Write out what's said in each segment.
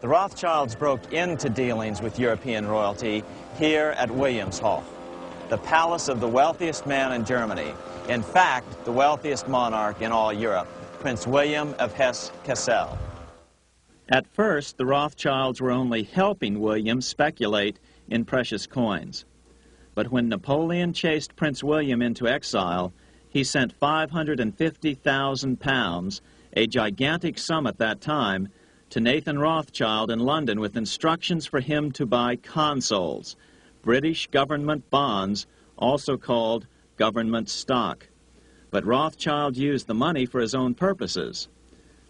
The Rothschilds broke into dealings with European royalty here at Wilhelmshof, the palace of the wealthiest man in Germany. In fact, the wealthiest monarch in all Europe, Prince William of Hesse-Kassel. At first, the Rothschilds were only helping William speculate in precious coins. But when Napoleon chased Prince William into exile, he sent £550,000, a gigantic sum at that time, to Nathan Rothschild in London with instructions for him to buy consols, British government bonds, also called government stock. But Rothschild used the money for his own purposes.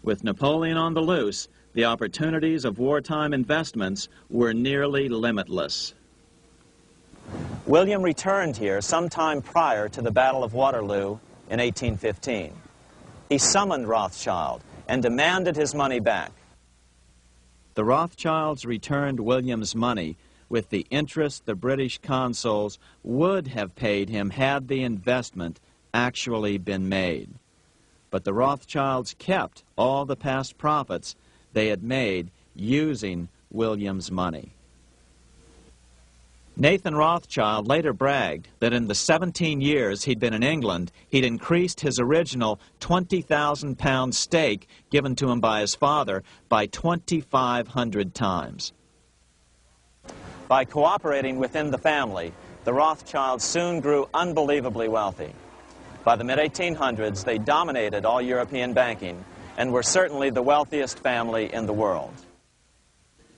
With Napoleon on the loose, the opportunities of wartime investments were nearly limitless. William returned here sometime prior to the Battle of Waterloo in 1815. He summoned Rothschild and demanded his money back. The Rothschilds returned William's money with the interest the British consuls would have paid him had the investment actually been made. But the Rothschilds kept all the past profits they had made using William's money. Nathan Rothschild later bragged that in the 17 years he'd been in England, he'd increased his original £20,000 stake given to him by his father by 2,500 times. By cooperating within the family, the Rothschilds soon grew unbelievably wealthy. By the mid-1800s, they dominated all European banking and were certainly the wealthiest family in the world.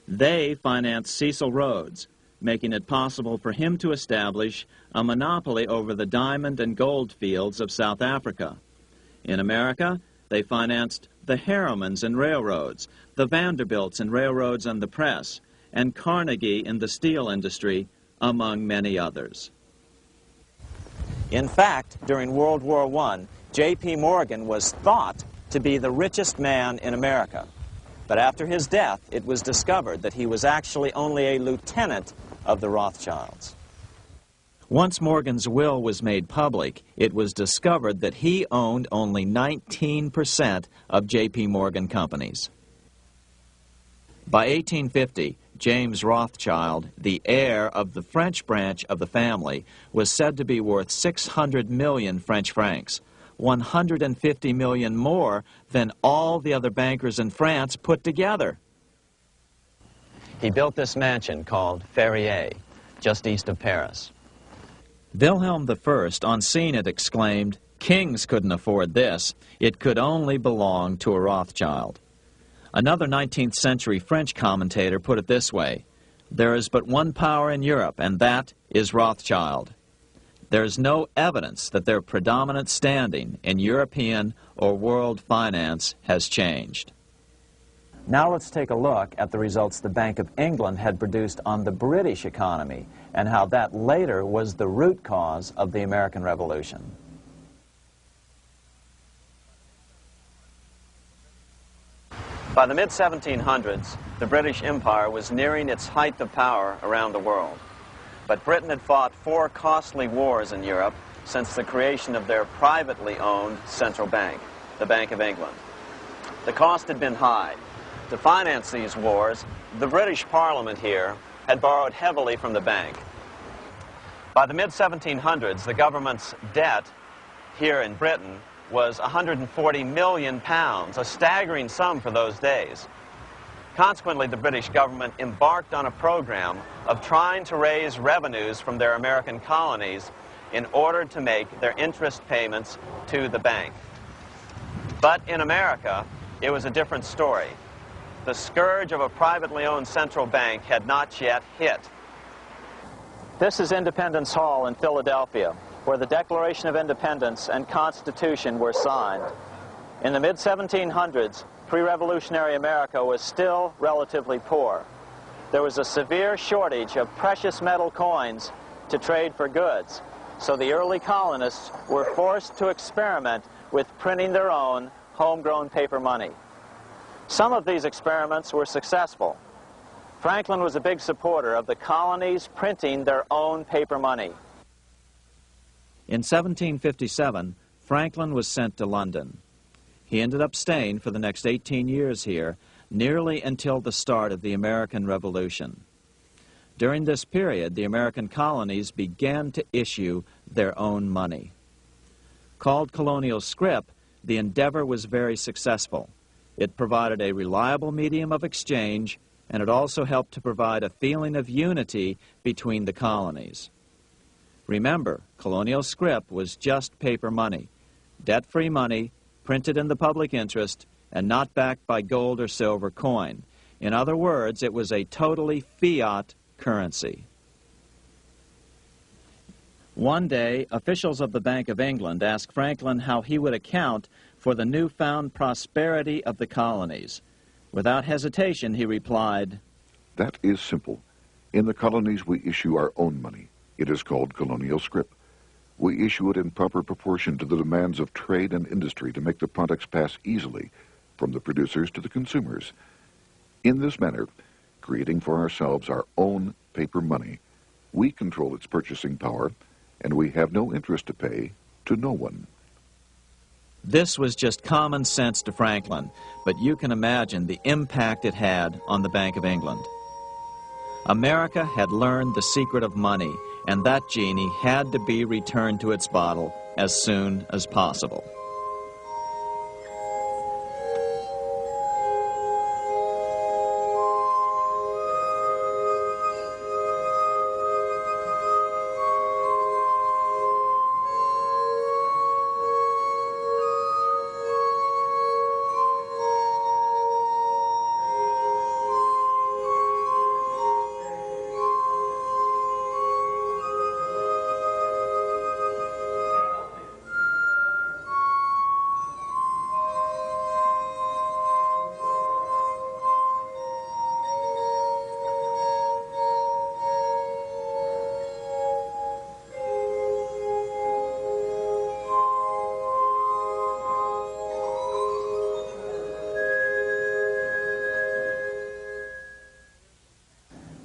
They financed Cecil Rhodes, making it possible for him to establish a monopoly over the diamond and gold fields of South Africa. In America, they financed the Harrimans and railroads, the Vanderbilts and railroads and the press, and Carnegie in the steel industry, among many others. In fact, during World War I, J.P. Morgan was thought to be the richest man in America. But after his death, it was discovered that he was actually only a lieutenant of the Rothschilds. Once Morgan's will was made public, it was discovered that he owned only 19% of J.P. Morgan companies. By 1850, James Rothschild, the heir of the French branch of the family, was said to be worth 600 million French francs, 150 million more than all the other bankers in France put together. He built this mansion called Ferrier, just east of Paris. Wilhelm I, on seeing it, exclaimed, "Kings couldn't afford this. It could only belong to a Rothschild." Another 19th century French commentator put it this way: "There is but one power in Europe, and that is Rothschild." There is no evidence that their predominant standing in European or world finance has changed. Now let's take a look at the results the Bank of England had produced on the British economy and how that later was the root cause of the American Revolution. By the mid-1700s, the British Empire was nearing its height of power around the world. But Britain had fought 4 costly wars in Europe since the creation of their privately owned central bank, the Bank of England. The cost had been high. To finance these wars, the British Parliament here had borrowed heavily from the bank. By the mid-1700s, the government's debt here in Britain was £140 million, a staggering sum for those days. Consequently, the British government embarked on a program of trying to raise revenues from their American colonies in order to make their interest payments to the bank. But in America, it was a different story. The scourge of a privately owned central bank had not yet hit. This is Independence Hall in Philadelphia, where the Declaration of Independence and Constitution were signed. In the mid-1700s, pre-revolutionary America was still relatively poor. There was a severe shortage of precious metal coins to trade for goods, so the early colonists were forced to experiment with printing their own homegrown paper money. Some of these experiments were successful. Franklin was a big supporter of the colonies printing their own paper money. In 1757, Franklin was sent to London. He ended up staying for the next 18 years here, nearly until the start of the American Revolution. During this period, the American colonies began to issue their own money. Called colonial scrip, the endeavor was very successful. It provided a reliable medium of exchange, and it also helped to provide a feeling of unity between the colonies. Remember, colonial scrip was just paper money, debt-free money, printed in the public interest, and not backed by gold or silver coin. In other words, it was a totally fiat currency. One day, officials of the Bank of England asked Franklin how he would account for the newfound prosperity of the colonies. Without hesitation, he replied, "That is simple. In the colonies, we issue our own money. It is called colonial scrip. We issue it in proper proportion to the demands of trade and industry to make the products pass easily from the producers to the consumers. In this manner, creating for ourselves our own paper money, we control its purchasing power, and we have no interest to pay to no one." This was just common sense to Franklin, but you can imagine the impact it had on the Bank of England. America had learned the secret of money, and that genie had to be returned to its bottle as soon as possible.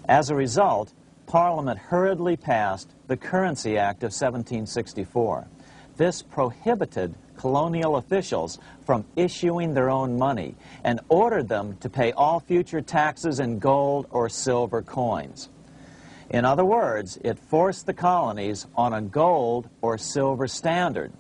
As a result, Parliament hurriedly passed the Currency Act of 1764. This prohibited colonial officials from issuing their own money and ordered them to pay all future taxes in gold or silver coins. In other words, it forced the colonies on a gold or silver standard.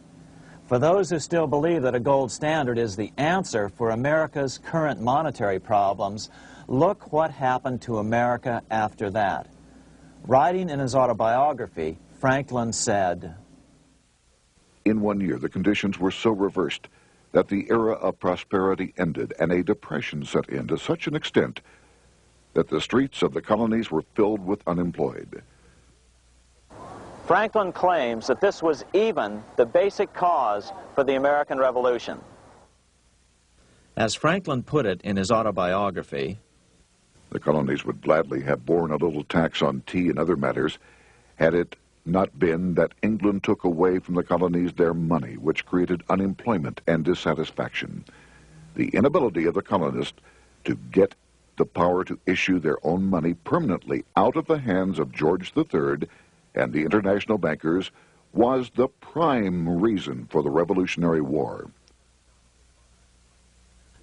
For those who still believe that a gold standard is the answer for America's current monetary problems, look what happened to America after that. Writing in his autobiography, Franklin said, "In 1 year, the conditions were so reversed that the era of prosperity ended and a depression set in to such an extent that the streets of the colonies were filled with unemployed." Franklin claims that this was even the basic cause for the American Revolution. As Franklin put it in his autobiography, "The colonies would gladly have borne a little tax on tea and other matters had it not been that England took away from the colonies their money, which created unemployment and dissatisfaction. The inability of the colonists to get the power to issue their own money permanently out of the hands of George III and the international bankers was the prime reason for the Revolutionary War."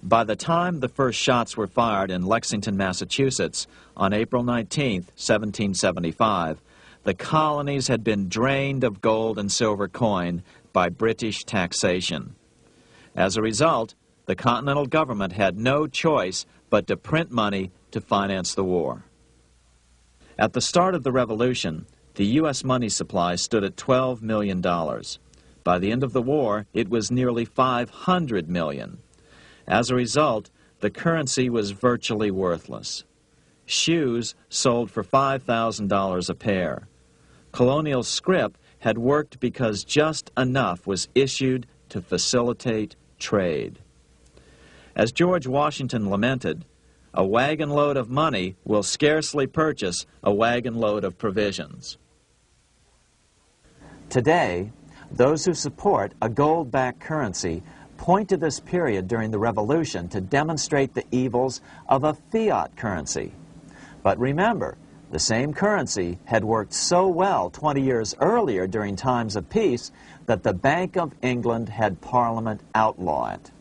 By the time the first shots were fired in Lexington, Massachusetts, on April 19, 1775, the colonies had been drained of gold and silver coin by British taxation. As a result, the Continental government had no choice but to print money to finance the war. At the start of the Revolution, the U.S. money supply stood at $12 million. By the end of the war, it was nearly $500 million. As a result, the currency was virtually worthless. Shoes sold for $5,000 a pair. Colonial scrip had worked because just enough was issued to facilitate trade. As George Washington lamented, "A wagon load of money will scarcely purchase a wagon load of provisions." Today, those who support a gold-backed currency point to this period during the Revolution to demonstrate the evils of a fiat currency. But remember, the same currency had worked so well 20 years earlier during times of peace that the Bank of England had Parliament outlaw it.